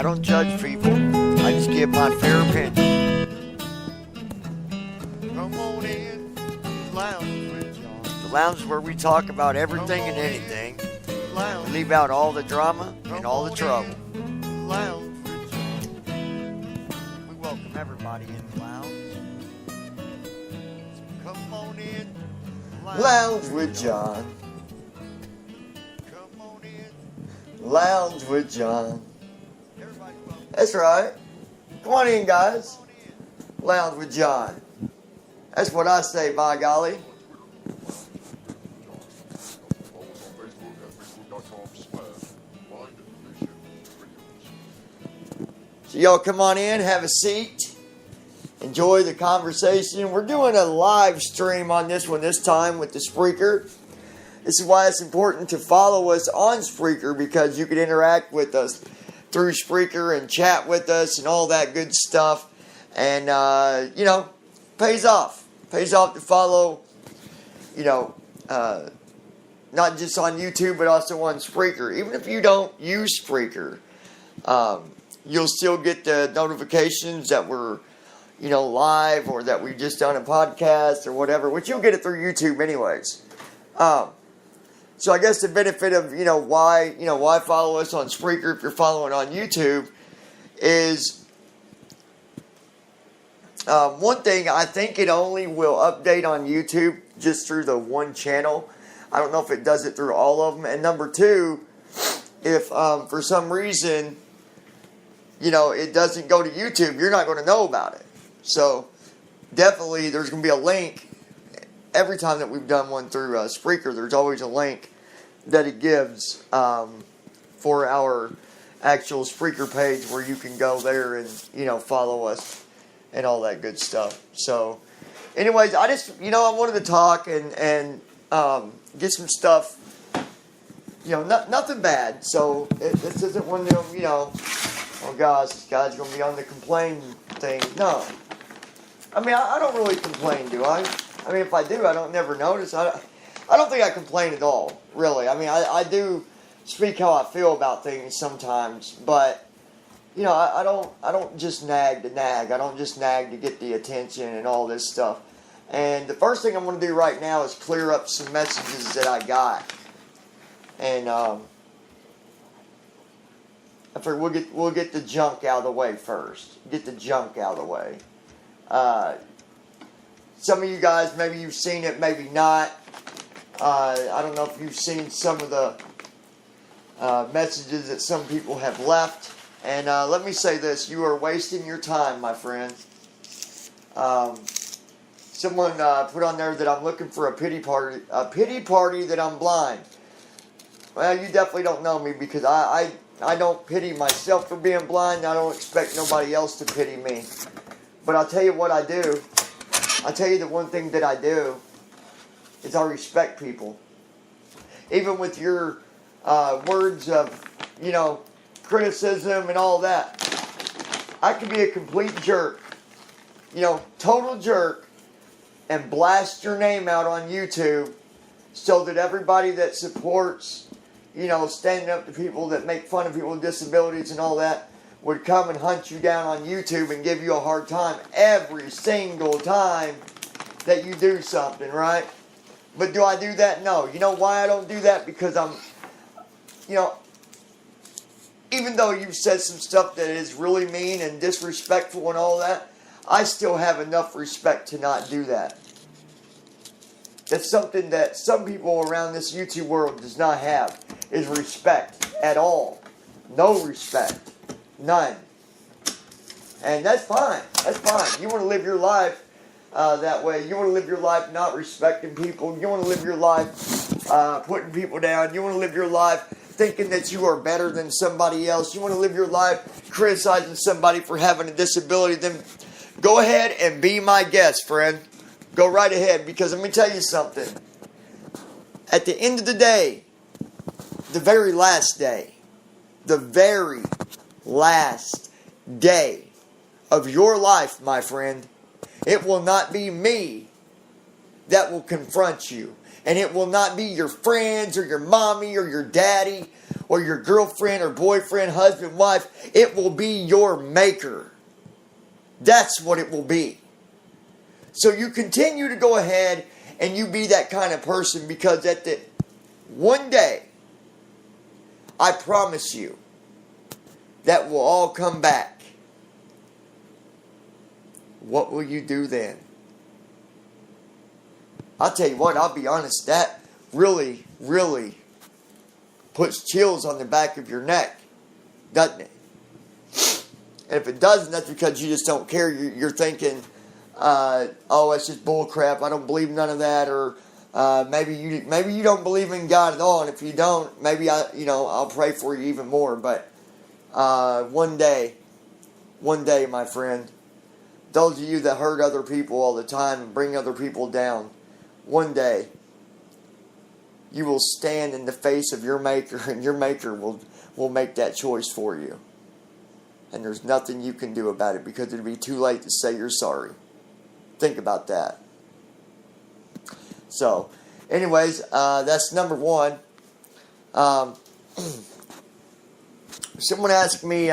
I don't judge people. I just give my fair opinion. Come on in, lounge with John. The lounge is where we talk about everything and anything. We leave out all the drama and all the trouble. Lounge with John. We welcome everybody in the lounge. So come on in, lounge with John. Come on in, lounge with John. That's right. Come on in, guys. Lounge with John. That's what I say, by golly. So y'all come on in, have a seat, enjoy the conversation. We're doing a live stream on this one this time with the Spreaker. This is why it's important to follow us on Spreaker, because you can interact with us through Spreaker and chat with us and all that good stuff. And, pays off. Pays off to follow, not just on YouTube, but also on Spreaker. Even if you don't use Spreaker, you'll still get the notifications that we're, live, or that we just done a podcast or whatever, which you'll get it through YouTube anyways. So I guess the benefit of, why follow us on Spreaker if you're following on YouTube is, one thing, I think it only will update on YouTube just through the one channel. I don't know if it does it through all of them. And number two, if for some reason, it doesn't go to YouTube, you're not going to know about it. So definitely there's going to be a link. Every time that we've done one through Spreaker, there's always a link that it gives for our actual Spreaker page, where you can go there and, follow us and all that good stuff. So anyways, I just, I wanted to talk and get some stuff, nothing bad. So this isn't one of them, oh gosh, this guy's going to be on the complain thing. No. I mean, I don't really complain, do I? I mean, if I do, I don't never notice. I don't think I complain at all, really. I mean, I do speak how I feel about things sometimes, but, I don't just nag to nag. I don't just nag to get the attention and all this stuff. And the first thing I'm going to do right now is clear up some messages that I got. And, I figure we'll get the junk out of the way first. Get the junk out of the way. Some of you guys, maybe you've seen it, maybe not. I don't know if you've seen some of the messages that some people have left. And let me say this: you are wasting your time, my friend. Someone put on there that I'm looking for a pity party that I'm blind. Well, you definitely don't know me, because I don't pity myself for being blind. I don't expect nobody else to pity me. But I'll tell you what I do. I'll tell you the one thing that I do is I respect people. Even with your words of, criticism and all that. I can be a complete jerk. Total jerk. And blast your name out on YouTube so that everybody that supports, standing up to people that make fun of people with disabilities and all that would come and hunt you down on YouTube and give you a hard time every single time that you do something, right? But do I do that? No. You know why I don't do that? Because I'm, even though you've said some stuff that is really mean and disrespectful and all that, I still have enough respect to not do that. That's something that some people around this YouTube world does not have, is respect at all. No respect. None. And that's fine. That's fine. You want to live your life that way. You want to live your life not respecting people. You want to live your life putting people down. You want to live your life thinking that you are better than somebody else. You want to live your life criticizing somebody for having a disability. Then go ahead and be my guest, friend. Go right ahead, because let me tell you something. At the end of the day, the very last day of your life, my friend, it will not be me that will confront you. And it will not be your friends or your mommy or your daddy or your girlfriend or boyfriend, husband, wife. It will be your maker. That's what it will be. So you continue to go ahead and you be that kind of person, because at the one day, I promise you, that will all come back. What will you do then? I'll tell you what, I'll be honest, that really, really puts chills on the back of your neck, doesn't it? And if it doesn't, that's because you just don't care. You're thinking, oh, it's just bull crap. I don't believe none of that. Or maybe you don't believe in God at all. And if you don't, maybe I'll pray for you even more. But one day, my friend, those of you that hurt other people all the time and bring other people down, one day you will stand in the face of your Maker, and your Maker will make that choice for you. And there's nothing you can do about it, because it'll be too late to say you're sorry. Think about that. So, anyways, that's number one. Someone asked me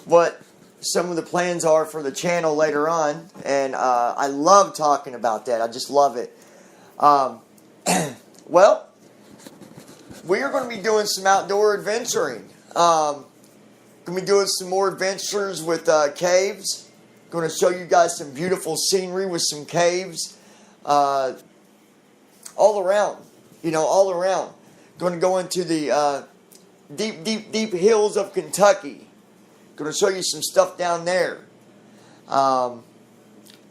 what some of the plans are for the channel later on, and I love talking about that. I just love it. Well, we are going to be doing some outdoor adventuring. Going to be doing some more adventures with caves. Going to show you guys some beautiful scenery with some caves all around. All around. Going to go into the deep hills of Kentucky. Going to show you some stuff down there. Going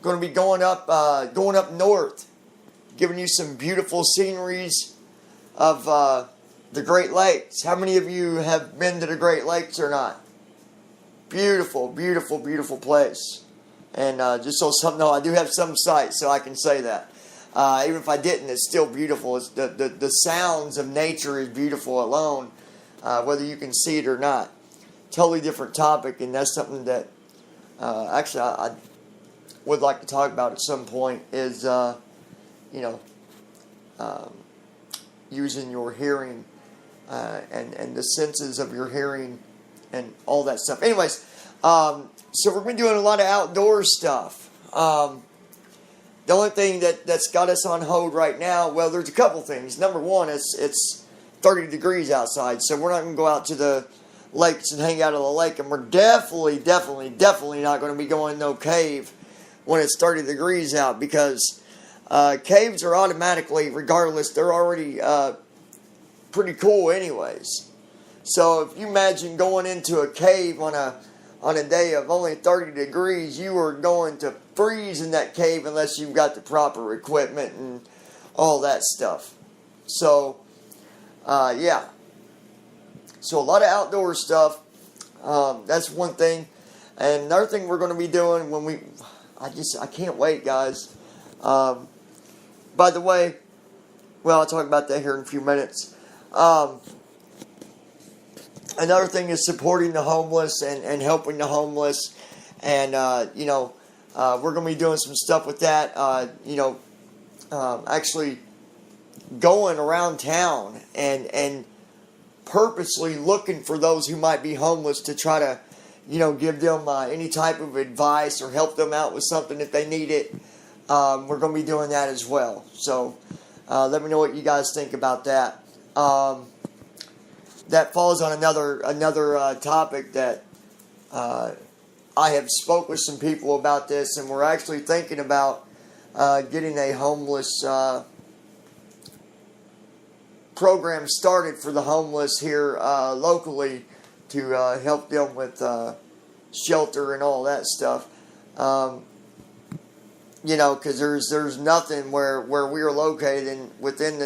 to be going up north, giving you some beautiful sceneries of the Great Lakes. How many of you have been to the Great Lakes or not? Beautiful, beautiful, beautiful place. And just so some know, I do have some sight, so I can say that. Even if I didn't, it's still beautiful. It's the sounds of nature is beautiful alone, whether you can see it or not. Totally different topic, and that's something that actually I would like to talk about at some point, is using your hearing and the senses of your hearing and all that stuff. Anyways, so we're going to be doing a lot of outdoor stuff. The only thing that's got us on hold right now, well, there's a couple things. Number one, it's 30 degrees outside, so we're not going to go out to the lakes and hang out at the lake, and we're definitely not going to be going no cave when it's 30 degrees out, because caves are automatically, regardless, they're already pretty cool anyways. So if you imagine going into a cave on a day of only 30 degrees, you are going to freeze in that cave unless you've got the proper equipment and all that stuff. So, yeah. So a lot of outdoor stuff. That's one thing. And another thing we're going to be doing I can't wait, guys. By the way, well, I'll talk about that here in a few minutes. Another thing is supporting the homeless and helping the homeless. And, we're going to be doing some stuff with that. Actually going around town and purposely looking for those who might be homeless to try to, give them any type of advice or help them out with something if they need it. We're going to be doing that as well. So let me know what you guys think about that. That falls on another topic that I have spoke with some people about this, and we're actually thinking about getting a homeless program started for the homeless here locally to help them with shelter and all that stuff. Because there's nothing where we are located, and within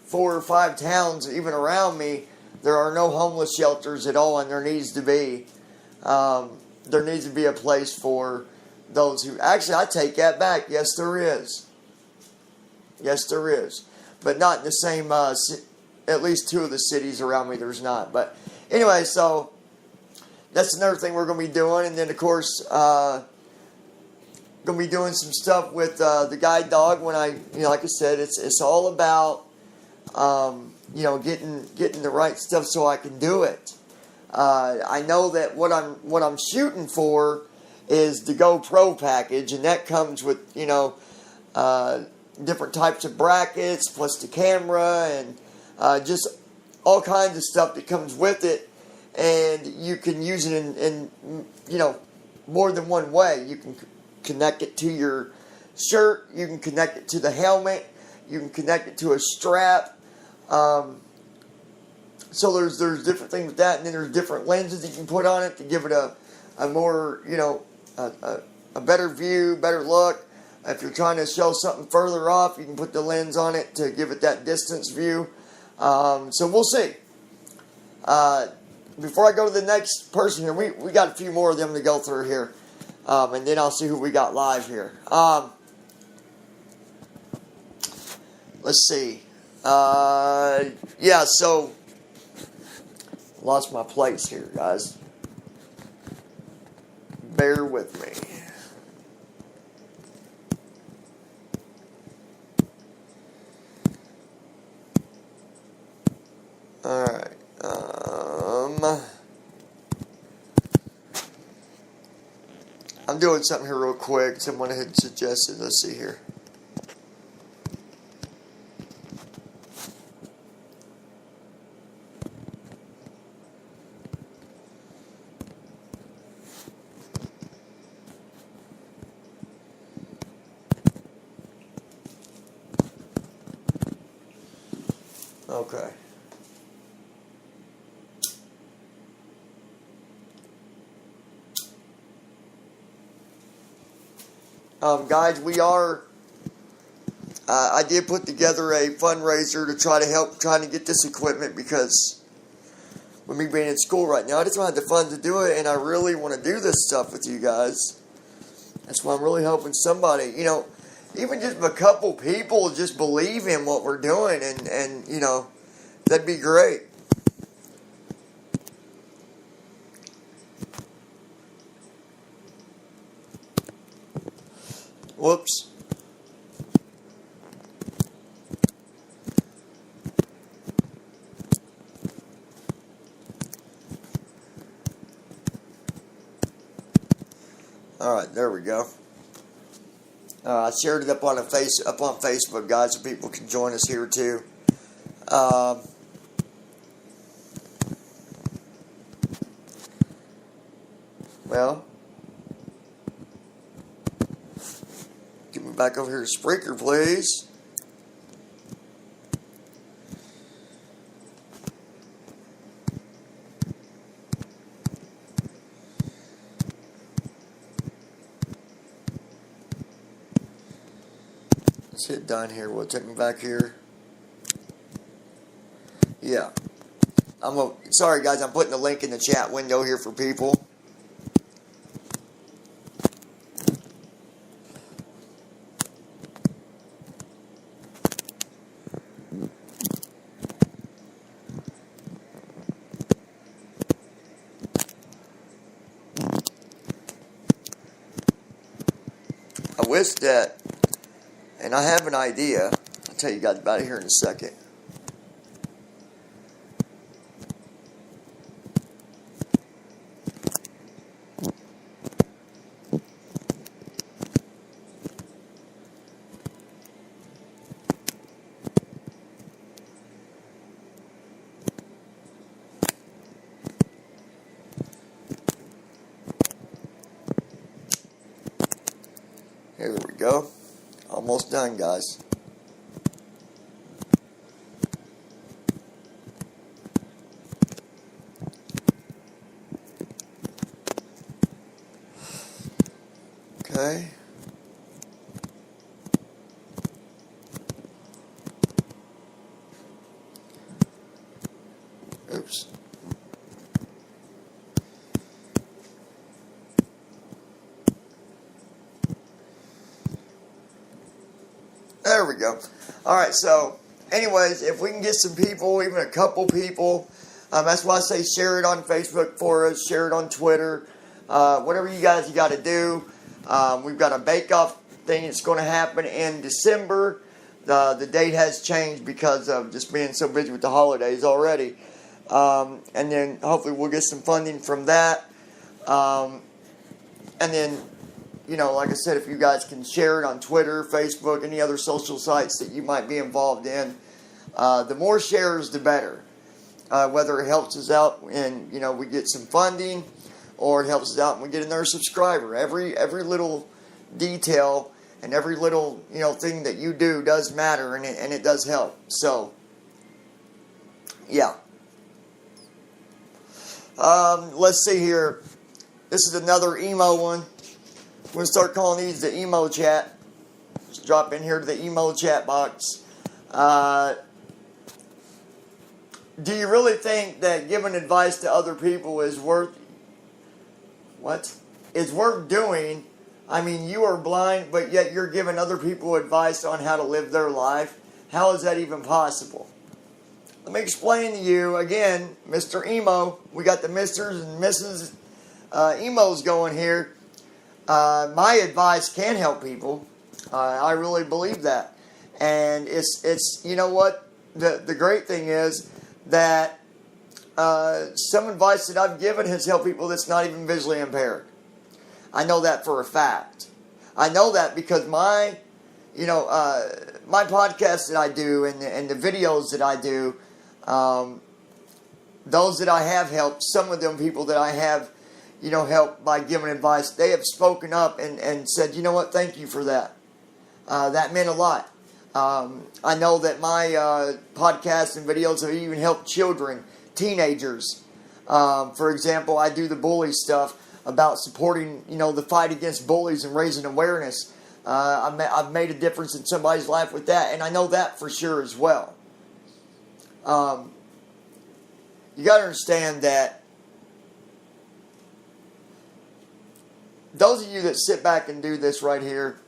4 or 5 towns, even around me, there are no homeless shelters at all, and there needs to be. There needs to be a place for those who... Actually, I take that back. Yes, there is. Yes, there is. But not in the same... at least 2 of the cities around me, there's not. But anyway, so that's another thing we're going to be doing. And then, of course, going to be doing some stuff with the guide dog. When like I said, it's all about getting the right stuff so I can do it. I know that what I'm shooting for is the GoPro package, and that comes with different types of brackets plus the camera and just all kinds of stuff that comes with it, and you can use it in more than one way. You can connect it to your shirt, you can connect it to the helmet, you can connect it to a strap. So there's different things with that, and then there's different lenses that you can put on it to give it a more a better view, better look. If you're trying to show something further off, you can put the lens on it to give it that distance view. So we'll see. Before I go to the next person here, we got a few more of them to go through here. And then I'll see who we got live here. Let's see. So lost my place here, guys. Bear with me. Alright. I'm doing something here real quick. Someone had suggested. Let's see here. Okay. Guys, we are, I did put together a fundraiser to try to get this equipment, because with me being in school right now, I just don't have the funds to do it, and I really want to do this stuff with you guys. That's why I'm really hoping somebody, even just a couple people just believe in what we're doing, and that'd be great. Whoops. All right, there we go. I shared it up on Facebook, guys, so people can join us here too. Well, get me back over here to Spreaker, please. Let's hit done here. Will it take me back here? Yeah. Sorry, guys, I'm putting the link in the chat window here for people. I wish that, and I have an idea. I'll tell you guys about it here in a second. Here we go. Almost done, guys. Okay. Oops. There we go. Alright, so, anyways, if we can get some people, even a couple people, that's why I say share it on Facebook for us, share it on Twitter, whatever you got to do. We've got a bake-off thing that's going to happen in December. The date has changed because of just being so busy with the holidays already. And then hopefully we'll get some funding from that. And then, like I said, if you guys can share it on Twitter, Facebook, any other social sites that you might be involved in, the more shares, the better. Whether it helps us out and, we get some funding, or it helps us out and we get another subscriber. Every little detail and every little, thing that you do does matter, and it does help. So, yeah. Let's see here. This is another emo one. I'm going to start calling these the emo chat. Just drop in here to the emo chat box. Do you really think that giving advice to other people is worth doing? I mean, you are blind, but yet you're giving other people advice on how to live their life. How is that even possible? Let me explain to you again, Mr. Emo. We got the Misters and Mrs. Emos going here. My advice can help people. I really believe that, and it's you know what, the great thing is that some advice that I've given has helped people that's not even visually impaired. I know that for a fact. I know that because my podcasts that I do and the videos that I do, those that I have helped, some of them people that I have, helped by giving advice, they have spoken up and said, you know what, thank you for that. That meant a lot. I know that my podcasts and videos have even helped children, teenagers. For example, I do the bully stuff about supporting, the fight against bullies and raising awareness. I've made a difference in somebody's life with that, and I know that for sure as well. You got to understand that those of you that sit back and do this right here,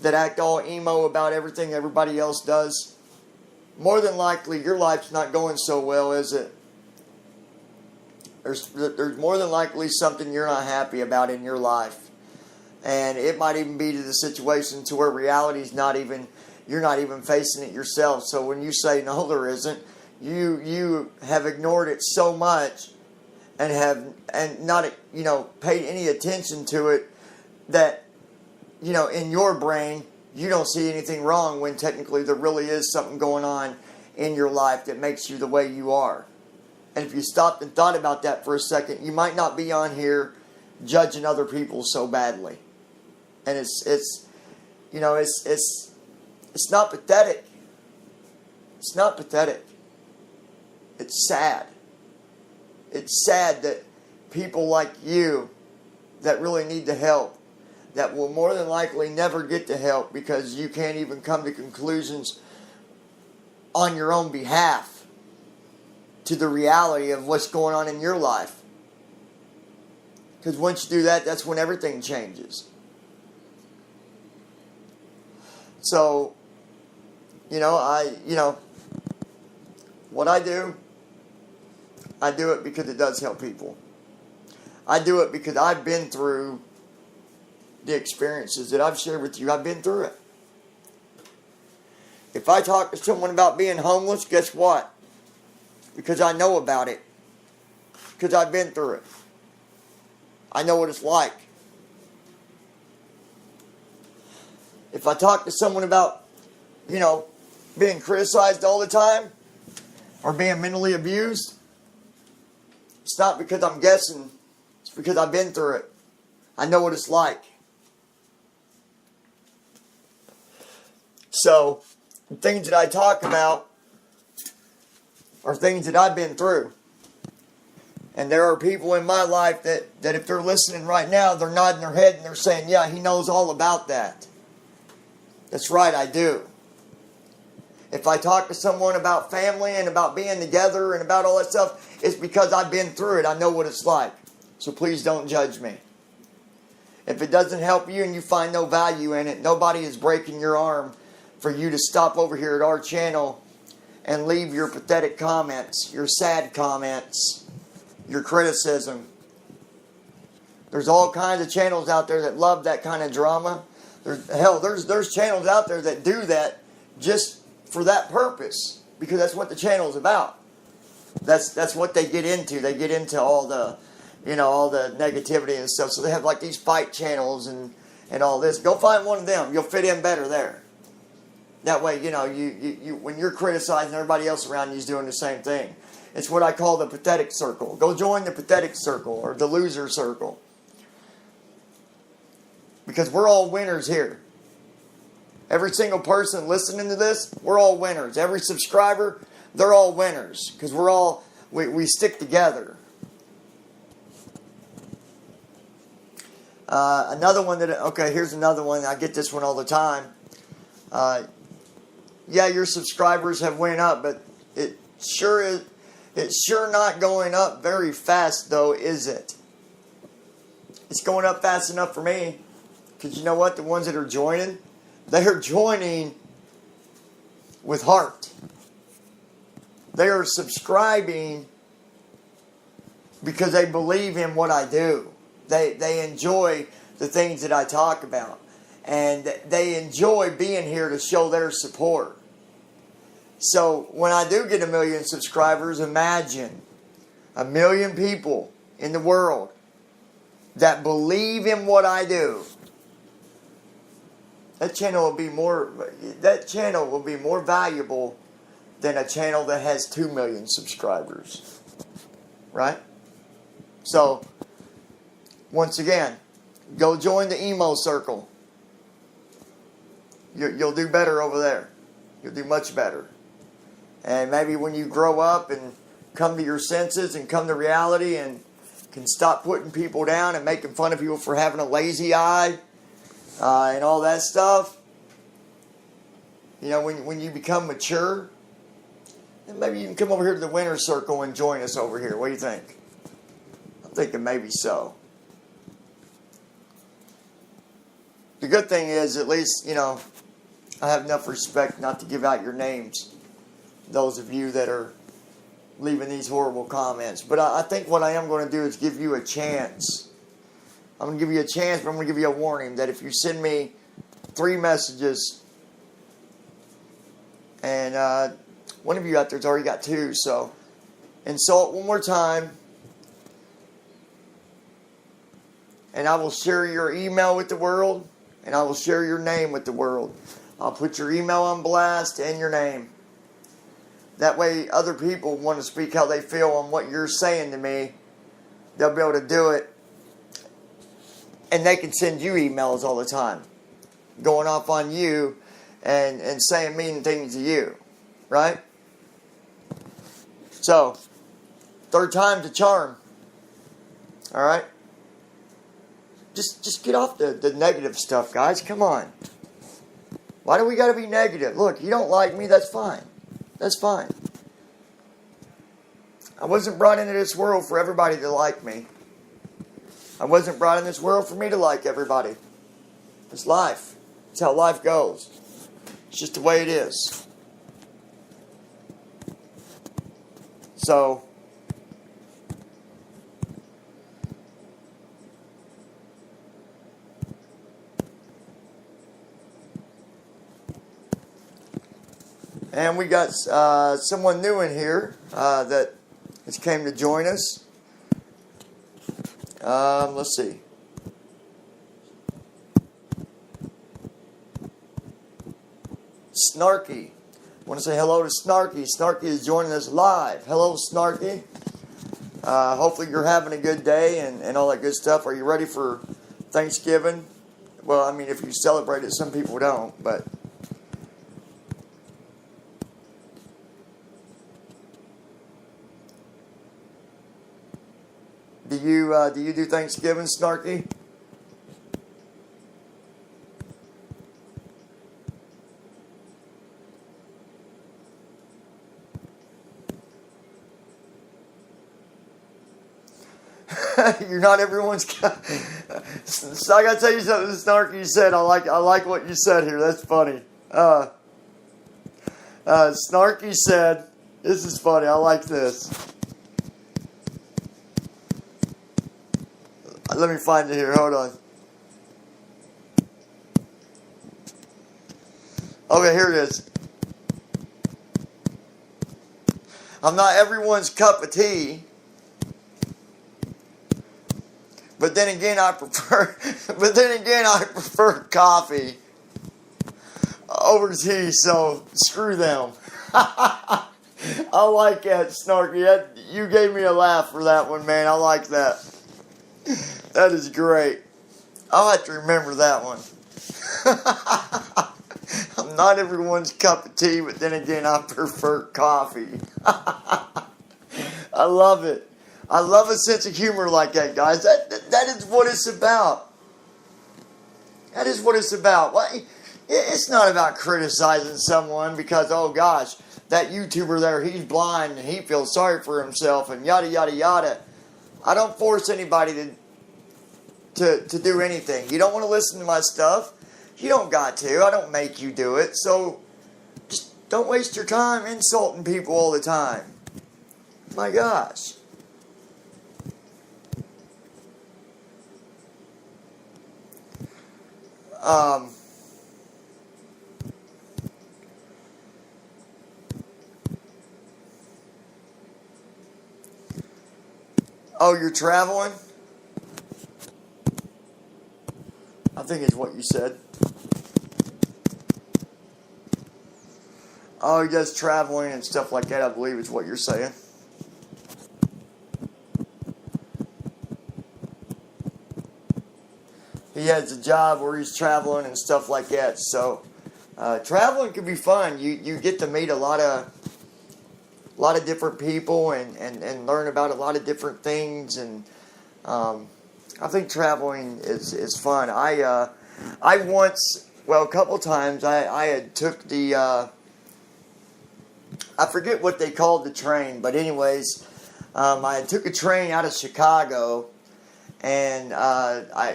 that act all emo about everything everybody else does, more than likely your life's not going so well, is it? There's more than likely something you're not happy about in your life. And it might even be to the situation to where reality's not even, you're not even facing it yourself. So when you say, no, there isn't, you have ignored it so much and not, paid any attention to it that, in your brain, you don't see anything wrong when technically there really is something going on in your life that makes you the way you are. And if you stopped and thought about that for a second, you might not be on here judging other people so badly. And it's not pathetic. It's not pathetic. It's sad. It's sad that people like you that really need the help, that will more than likely never get the help because you can't even come to conclusions on your own behalf to the reality of what's going on in your life. Because once you do that, that's when everything changes. So, what I do it because it does help people. I do it because I've been through the experiences that I've shared with you. I've been through it. If I talk to someone about being homeless, guess what? Because I know about it. Because I've been through it. I know what it's like. If I talk to someone about, being criticized all the time or being mentally abused, it's not because I'm guessing. It's because I've been through it. I know what it's like. So, the things that I talk about are things that I've been through. And there are people in my life that if they're listening right now, they're nodding their head and they're saying, yeah, he knows all about that. That's right, I do. If I talk to someone about family and about being together and about all that stuff, it's because I've been through it. I know what it's like. So please don't judge me. If it doesn't help you and you find no value in it, nobody is breaking your arm for you to stop over here at our channel and leave your pathetic comments, your sad comments, your criticism. There's all kinds of channels out there that love that kind of drama. There's channels out there that do that just for that purpose, because that's what the channel is about. That's what they get into. They get into all the, all the negativity and stuff. So they have like these fight channels and all this. Go find one of them. You'll fit in better there. That way, you when you're criticizing, everybody else around you is doing the same thing. It's what I call the pathetic circle. Go join the pathetic circle or the loser circle. Because we're all winners here. Every single person listening to this, we're all winners. Every subscriber, they're all winners. Because we stick together. Here's another one. I get this one all the time. Yeah, your subscribers have went up, but it's sure not going up very fast, though, is it? It's going up fast enough for me. Because you know what? The ones that are joining, they are joining with heart. They are subscribing because they believe in what I do. They enjoy the things that I talk about. And they enjoy being here to show their support. So when I do get 1 million subscribers, imagine 1 million people in the world that believe in what I do. That channel will be more valuable than a channel that has 2 million subscribers. Right? So, once again, go join the emo circle. You'll do better over there. You'll do much better. And maybe when you grow up and come to your senses and come to reality and can stop putting people down and making fun of people for having a lazy eye and all that stuff. When you become mature, then maybe you can come over here to the winner's circle and join us over here. What do you think? I'm thinking maybe so. The good thing is, at least, I have enough respect not to give out your names. Those of you that are leaving these horrible comments. But I think what I am going to do is give you a chance. I'm going to give you a chance, but I'm going to give you a warning that if you send me 3 messages, and one of you out there's already got 2, so insult one more time, and I will share your email with the world, and I will share your name with the world. I'll put your email on blast and your name. That way other people want to speak how they feel on what you're saying to me. They'll be able to do it. And they can send you emails all the time. Going off on you and saying mean things to you. Right? So, 3rd time's a charm. Alright? Just get off the negative stuff, guys. Come on. Why do we got to be negative? Look, you don't like me, that's fine. That's fine. I wasn't brought into this world for everybody to like me. I wasn't brought in this world for me to like everybody. It's life. It's how life goes. It's just the way it is. So, and we got someone new in here that has came to join us. Let's see. Snarky. I want to say hello to Snarky. Snarky is joining us live. Hello, Snarky. Hopefully you're having a good day and all that good stuff. Are you ready for Thanksgiving? Well, I mean, if you celebrate it, some people don't, but... Do you do Thanksgiving, Snarky? You're not everyone's. So I gotta tell you something, Snarky. You said I like what you said here. That's funny. Snarky said, "This is funny. I like this." Let me find it here. Hold on. Okay, here it is. I'm not everyone's cup of tea. But then again, I prefer coffee over tea, so screw them. I like that, Snarky. You gave me a laugh for that one, man. I like that. That is great. I'll have to remember that one. I'm not everyone's cup of tea, but then again, I prefer coffee. I love it. I love a sense of humor like that, guys. That is what it's about. That is what it's about. It's not about criticizing someone because, oh gosh, that YouTuber there, he's blind and he feels sorry for himself and yada, yada, yada. I don't force anybody to do anything. You don't want to listen to my stuff? You don't got to. I don't make you do it. So just don't waste your time insulting people all the time. My gosh. Oh, you're traveling? I think it's what you said. Oh, he does traveling and stuff like that, I believe is what you're saying. He has a job where he's traveling and stuff like that. So, traveling can be fun. You get to meet a lot of different people and learn about a lot of different things. And I think traveling is fun. I once, well, a couple times, I had took the, I forget what they called the train, but anyways, I took a train out of Chicago. And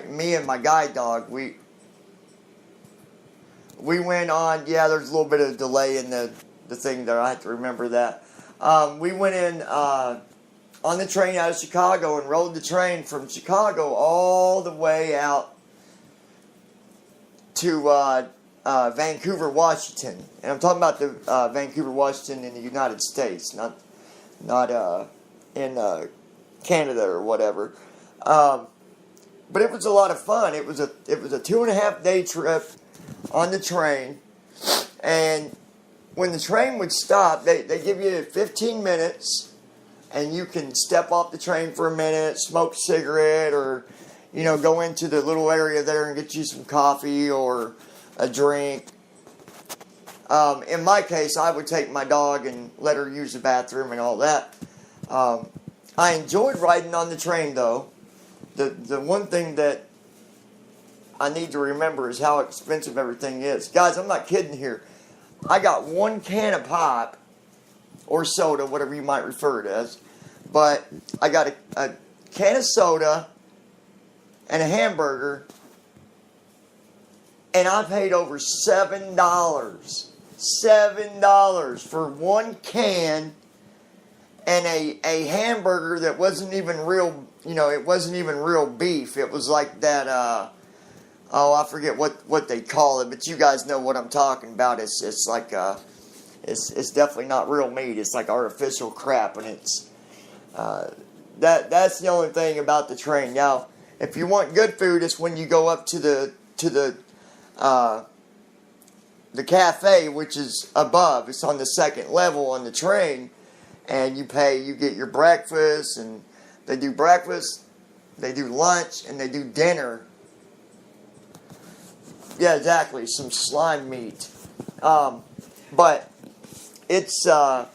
me and my guide dog, we went on. Yeah, there's a little bit of delay in the thing there. I have to remember that. We went in on the train out of Chicago and rode the train from Chicago all the way out to Vancouver, Washington. And I'm talking about the Vancouver, Washington in the United States, not in Canada or whatever. But it was a lot of fun. It was a 2.5 day trip on the train, and when the train would stop, they give you 15 minutes, and you can step off the train for a minute, smoke a cigarette, or go into the little area there and get you some coffee or a drink. In my case, I would take my dog and let her use the bathroom and all that. I enjoyed riding on the train, though. The one thing that I need to remember is how expensive everything is. Guys, I'm not kidding here. I got one can of pop, or soda, whatever you might refer to it as. But I got a can of soda and a hamburger, and I paid over $7. $7 for one can and a hamburger that wasn't even real. It wasn't even real beef. It was like that, I forget what they call it, but you guys know what I'm talking about. It's like, it's definitely not real meat. It's like artificial crap, and it's, that's the only thing about the train. Now, if you want good food, it's when you go up to the cafe, which is above. It's on the second level on the train, and you get your breakfast, and they do breakfast, they do lunch, and they do dinner. Yeah, exactly. Some slime meat. But it's a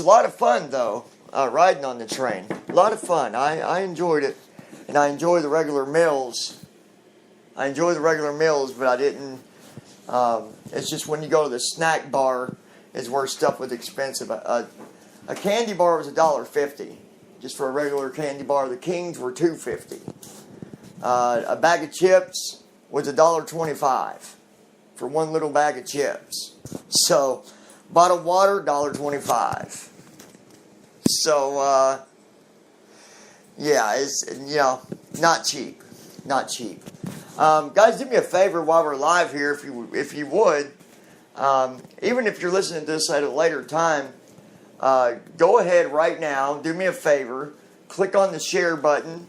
lot of fun, though, riding on the train. A lot of fun. I enjoyed it. And I enjoy the regular meals. But I didn't... it's just when you go to the snack bar is where stuff was expensive. A candy bar was $1.50, just for a regular candy bar. The Kings were $2.50. A bag of chips was $1.25 for one little bag of chips. So, bottled water, $1.25. So, yeah, it's not cheap, Guys, do me a favor while we're live here, if you would. Even if you're listening to this at a later time, go ahead right now, do me a favor, click on the share button,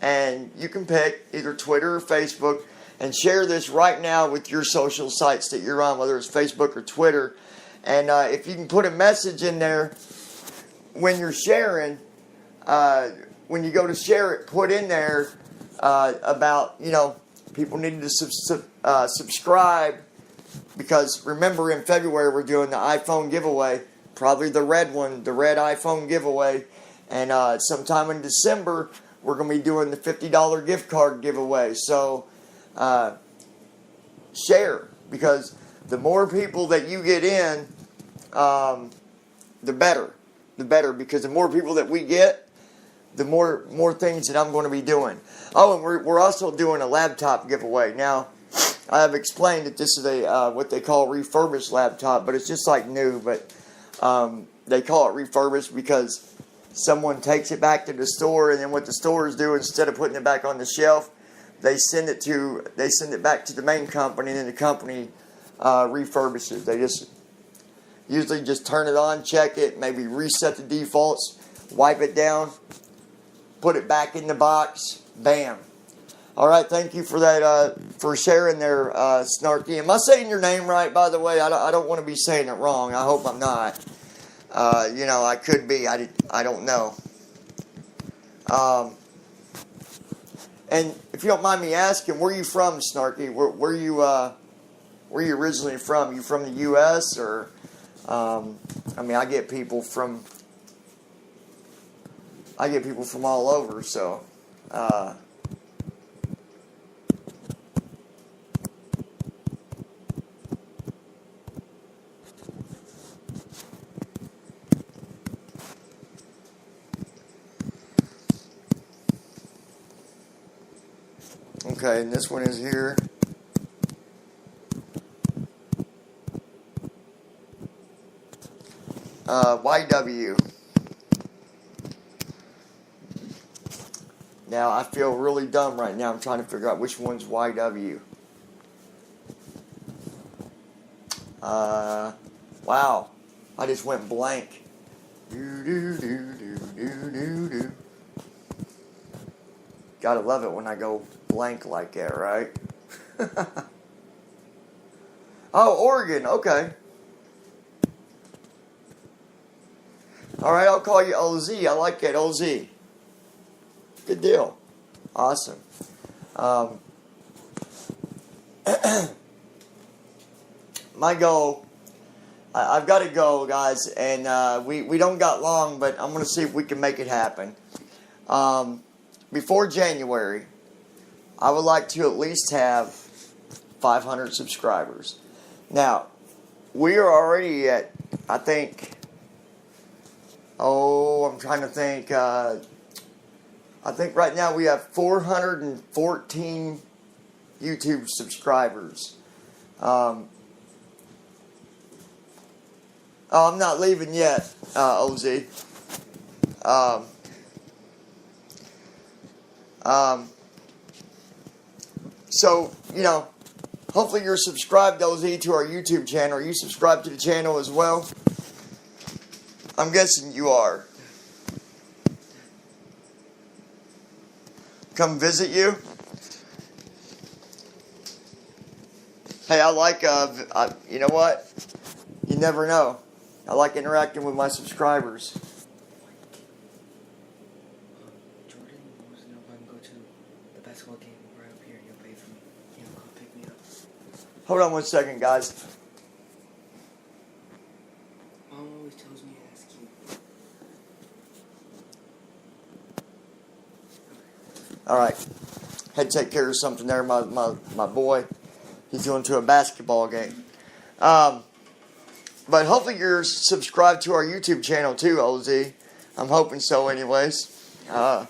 and you can pick either Twitter or Facebook, and share this right now with your social sites that you're on, whether it's Facebook or Twitter. And if you can put a message in there when you're sharing, when you go to share it, put in there about, people need to subscribe, because remember, in February we're doing the iPhone giveaway, probably the red one, the red iPhone giveaway, and sometime in December we're going to be doing the $50 gift card giveaway. So share, because the more people that you get in, the better, because the more people that we get, the more things that I'm going to be doing. Oh, and we're also doing a laptop giveaway. Now, I have explained that this is a what they call a refurbished laptop, but it's just like new, but they call it refurbished because someone takes it back to the store, and then what the stores do, instead of putting it back on the shelf, they send it back to the main company, and then the company refurbishes. They usually just turn it on, check it, maybe reset the defaults, wipe it down, put it back in the box, bam. All right, thank you for that, for sharing there, Snarky. Am I saying your name right, by the way? I don't want to be saying it wrong. I hope I'm not. I could be. I don't know. And if you don't mind me asking, where are you from, Snarky? Where are you originally from? You from the U.S. or? I get people from all over. So. Okay, and this one is here. YW. Now, I feel really dumb right now. I'm trying to figure out which one's YW. Wow. I just went blank. Gotta love it when I go blank like that, right? Oh, Oregon. Okay. All right, I'll call you OZ. I like that, OZ. Good deal. Awesome. My goal, I've got to go, guys, and we don't got long, but I'm going to see if we can make it happen. Before January, I would like to at least have 500 subscribers. Now, we are already at, I think, I'm trying to think. I think right now we have 414 YouTube subscribers. I'm not leaving yet, OZ. So, hopefully you're subscribed, OZ, to our YouTube channel. Are you subscribed to the channel as well? I'm guessing you are. Come visit you? Hey, I like, you know what? You never know. I like interacting with my subscribers. Jordan wants to know if I can go to the basketball game right up here. You'll pay for me. Come pick me up. Hold on one second, guys. Mom always tells me to ask you. Alright. Had to take care of something there. My boy, he's going to a basketball game. But hopefully you're subscribed to our YouTube channel too, OZ. I'm hoping so anyways. And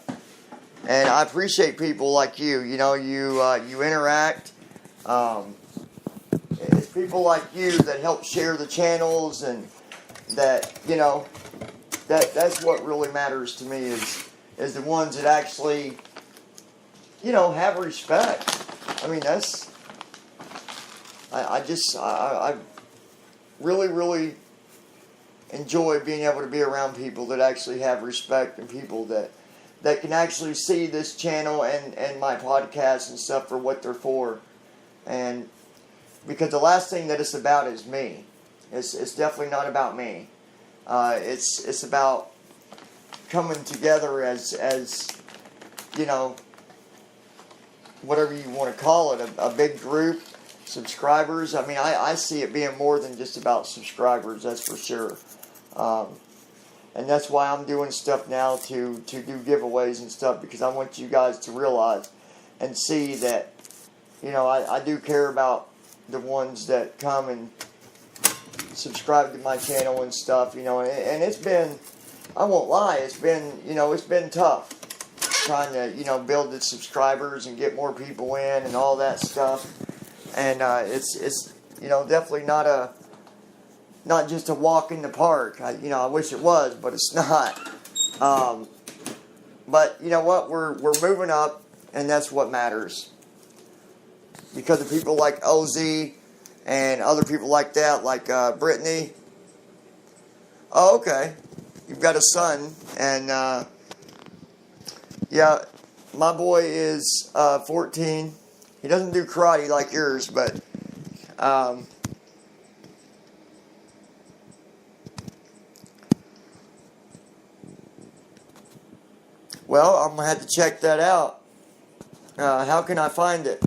I appreciate people like you. You interact. It's people like you that help share the channels, and that, that's what really matters to me is the ones that actually, have respect. I mean, really, really enjoy being able to be around people that actually have respect and people that can actually see this channel and my podcast and stuff for what they're for. And because the last thing that it's about is me. It's definitely not about me. It's about coming together as you know, whatever you want to call it, a big group, subscribers. I mean, I see it being more than just about subscribers, that's for sure. And that's why I'm doing stuff now to do giveaways and stuff, because I want you guys to realize and see that, you know, I do care about the ones that come and subscribe to my channel and stuff, you know, and it's been, I won't lie, it's been tough trying to, you know, build the subscribers and get more people in and all that stuff. And it's you know, definitely not just a walk in the park. I wish it was, but it's not. But you know what? We're moving up, and that's what matters. Because of people like OZ and other people like that, like Brittany. Oh, okay. You've got a son, and yeah, my boy is 14. He doesn't do karate like yours, but well, I'm going to have to check that out. How can I find it?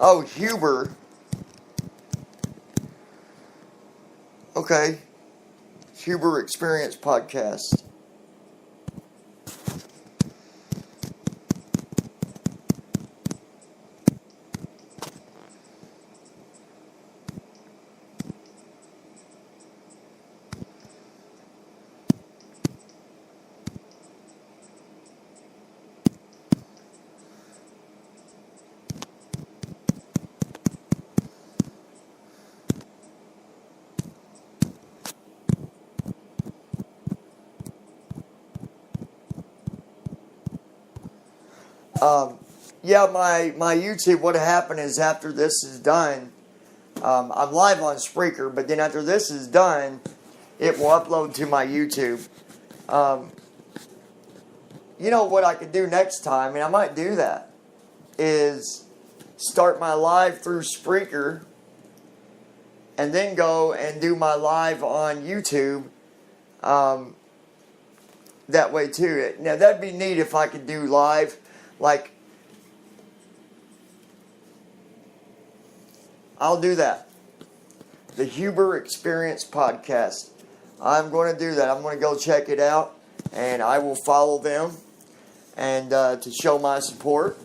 Oh, Huber. Okay. Huber Experience Podcast. Yeah, my YouTube, what happened is after this is done, I'm live on Spreaker, but then after this is done, it will upload to my YouTube. You know what I could do next time, and I might do that, is start my live through Spreaker, and then go and do my live on YouTube, that way too. Now that'd be neat if I could do live, like, I'll do that. The Huber Experience Podcast. I'm going to do that. I'm going to go check it out, and I will follow them, and to show my support.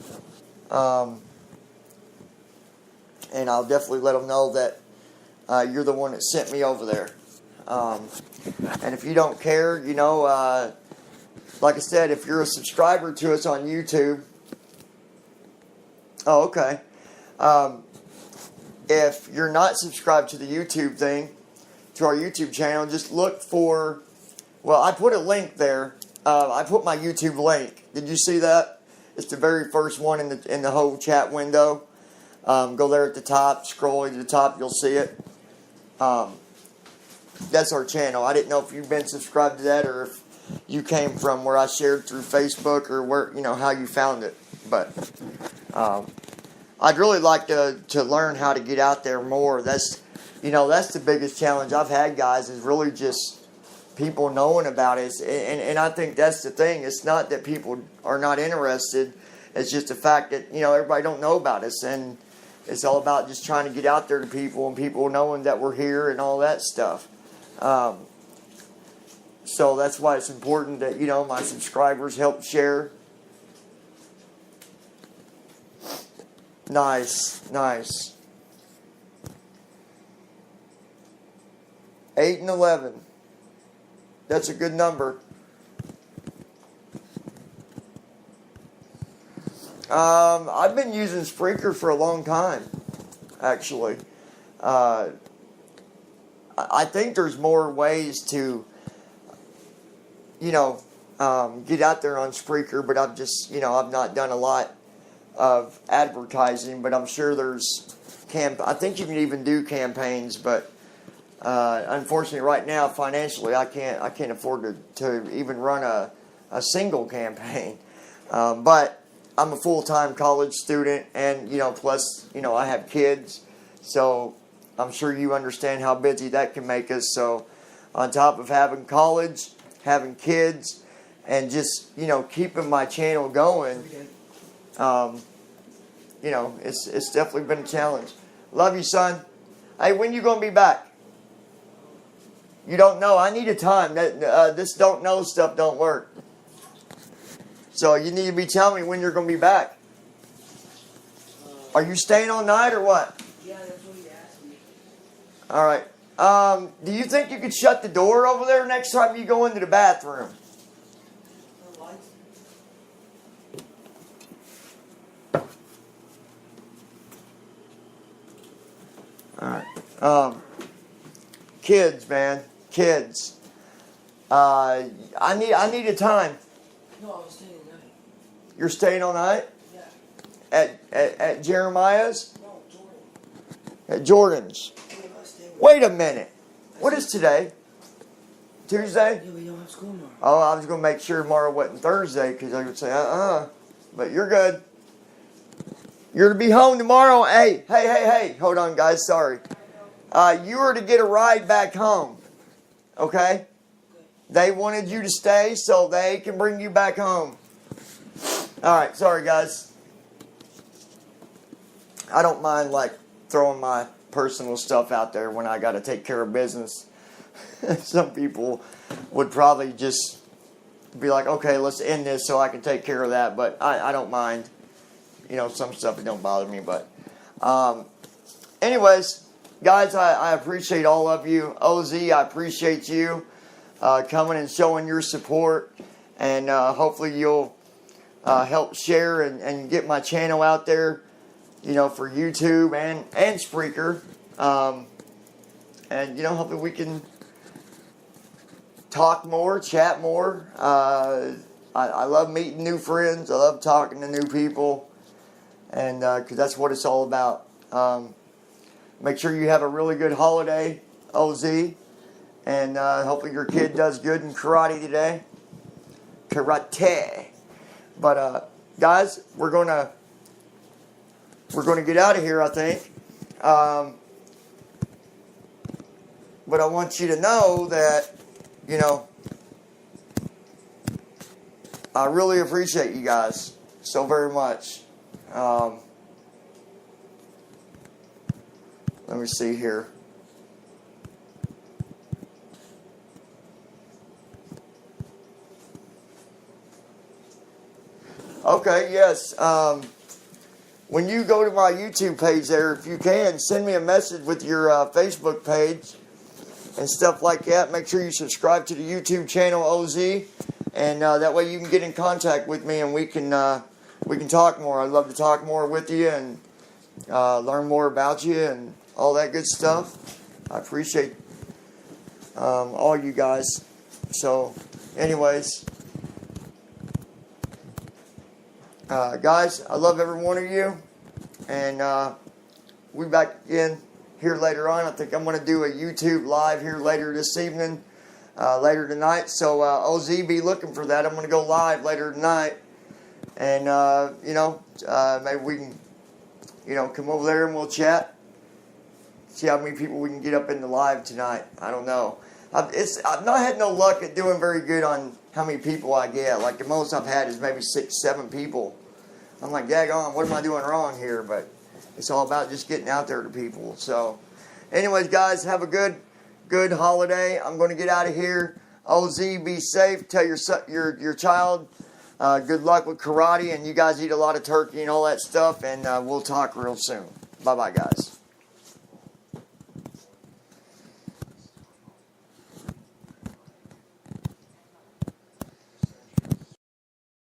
And I'll definitely let them know that you're the one that sent me over there. And if you don't care, you know, like I said, if you're a subscriber to us on YouTube. Oh, okay. If you're not subscribed to the YouTube thing, to our YouTube channel, just look for, well, I put a link there. I put my YouTube link. Did you see that? It's the very first one in the whole chat window. Go there at the top, scroll to the top, you'll see it. That's our channel. I didn't know if you've been subscribed to that or if you came from where I shared through Facebook or where, you know, how you found it. But I'd really like to learn how to get out there more. That's the biggest challenge I've had, guys, is really just people knowing about it. And I think that's the thing. It's not that people are not interested. It's just the fact that, you know, everybody don't know about us. And it's all about just trying to get out there to people and people knowing that we're here and all that stuff. So that's why it's important that, you know, my subscribers help share. Nice. 8 and 11. That's a good number. I've been using Spreaker for a long time, actually. I think there's more ways to get out there on Spreaker, but I've not done a lot of advertising, but I'm sure there's I think you can even do campaigns, but unfortunately right now financially I can't afford to even run a single campaign. But I'm a full-time college student, and plus I have kids, so I'm sure you understand how busy that can make us. So on top of having college, having kids, and just keeping my channel going, it's definitely been a challenge. Love you, son. Hey, when you gonna be back? You don't know. I need a time. This don't know stuff don't work. So you need to be telling me when you're gonna be back. Are you staying all night or what? Yeah, that's what he asked me. All right. Do you think you could shut the door over there next time you go into the bathroom? The lights. All right. Kids, man, kids. I need a time. No, I was staying at night. You're staying all night Yeah. at Jeremiah's, No, Jordan. at Jordan's. Yeah, I was staying with Wait a minute. What is today? Tuesday? Yeah, we don't have school tomorrow. Oh, I was gonna make sure tomorrow wasn't Thursday because I would say but you're good. You're to be home tomorrow. Hey. Hold on, guys. Sorry. You were to get a ride back home. Okay? They wanted you to stay so they can bring you back home. Alright, sorry guys. I don't mind throwing my personal stuff out there when I gotta take care of business. Some people would probably just be like, okay, let's end this so I can take care of that, but I don't mind. Some stuff, it don't bother me, but anyways, guys, I appreciate all of you. OZ, I appreciate you coming and showing your support, and hopefully you'll help share and get my channel out there, for YouTube and Spreaker, and hopefully we can talk more, chat more. I love meeting new friends. I love talking to new people, and because that's what it's all about. Make sure you have a really good holiday, OZ. And hopefully your kid does good in karate today. Karate. But guys, we're gonna get out of here, I think. But I want you to know that, I really appreciate you guys so very much. Let me see here. Okay, yes. When you go to my YouTube page there, if you can, send me a message with your Facebook page and stuff like that. Make sure you subscribe to the YouTube channel OZ, and that way you can get in contact with me and we can talk more. I'd love to talk more with you and learn more about you and all that good stuff. I appreciate all you guys. So, anyways. Guys, I love every one of you, and we'll be back again here later on. I think I'm going to do a YouTube live here later this evening, later tonight, so OZ, be looking for that. I'm going to go live later tonight, and maybe we can come over there and we'll chat, see how many people we can get up in the live tonight. I don't know. I've not had no luck at doing very good on how many people I get. Like the most I've had is maybe 6, 7 people. I'm like, daggone, what am I doing wrong here? But it's all about just getting out there to people. So, anyways, guys, have a good holiday. I'm going to get out of here. OZ, be safe. Tell your child good luck with karate, and you guys eat a lot of turkey and all that stuff. And we'll talk real soon. Bye-bye, guys.